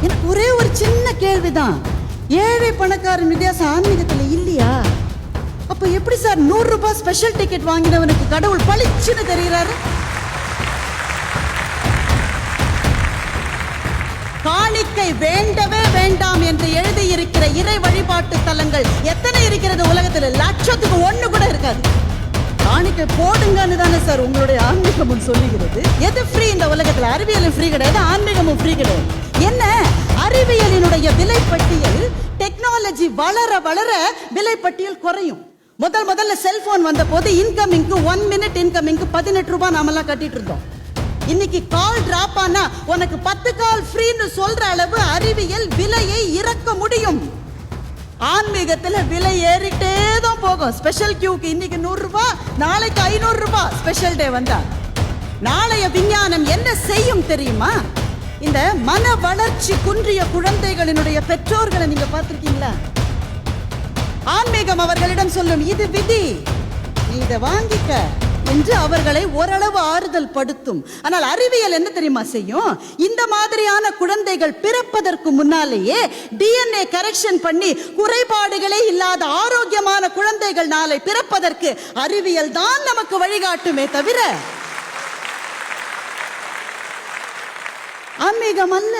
எனக்கு ஒரே ஒரு சின்ன கேள்விதான், ஏழை பணக்காரன் வித்தியாசம் ஆன்மீகத்துல இல்லையா? அப்ப எப்படி சார் 100 ரூபாய் ஸ்பெஷல் டிக்கெட் வாங்கினவனுக்கு கடவுள் பளிச்சுன்னு தெரிகிறாரு? காணிக்கை வேண்டவே வேண்டாம் என்று எழுதியிருக்கிற இறை வழிபாட்டு தலங்கள் எத்தனை இருக்கிறது உலகத்தில்? லட்சத்துக்கு 1 கூட இருக்காது. காணிக்கை போடுங்கன்னு தானே சார் உங்களுடைய ஆன்மீகமும் சொல்லுகிறது. எது ஃப்ரீ இந்த உலகத்தில்? அறிவியலும் ஃப்ரீ கிடையாது, ஆன்மீகமும் ஃப்ரீ கிடையாது. என்ன அறிவியலினுடைய விலைப்பட்டியல், டெக்னாலஜி வளர வளர விலைப்பட்டியல் குறையும். முதல்ல செல்போன் வந்த போது இன்கமிங்க்கு 1 மினிட் இன்கமிங்க்கு 18 ரூபாய் நாமெல்லாம் கட்டிட்டு இருந்தோம். இன்னைக்கு கால் டிராப் ஆனா உனக்கு 10 கால் ஃப்ரீன்னு சொல்ற அளவு அறிவியல் விலையை இறக்க முடியும். ஆன்மீகத்துல விலை ஏறிட்டே தான் போகும். ஸ்பெஷல் கியூக்கு இன்னைக்கு 100 ரூபாய், நாளைக்கு 500 ரூபாய் ஸ்பெஷல் டே வந்தா. நாளைய விஞ்ஞானம் என்ன செய்யும் தெரியுமா? இந்த மன வளர்ச்சி குன்றிய குழந்தைகளினுடைய பெற்றோர்களை நீங்க பார்த்திருக்கீங்களா? ஆன்மீகம் அவர்களிடம் சொல்லும், இது விதி, நீ இதை வாங்கிக்க என்று அவர்களை ஓரளவு ஆறுதல் படுத்தும். ஆனால் அறிவியல் என்ன தெரியுமா செய்யும்? இந்த மாதிரியான குழந்தைகள் பிறப்பதற்கு முன்னாலேயே DNA கரெக்ஷன் பண்ணி குறைபாடுகளே இல்லாத ஆரோக்கியமான குழந்தைகள் நாளை பிறப்பதற்கு அறிவியல் தான் நமக்கு வழிகாட்டுமே தவிர ஆன்மீகம் அல்ல.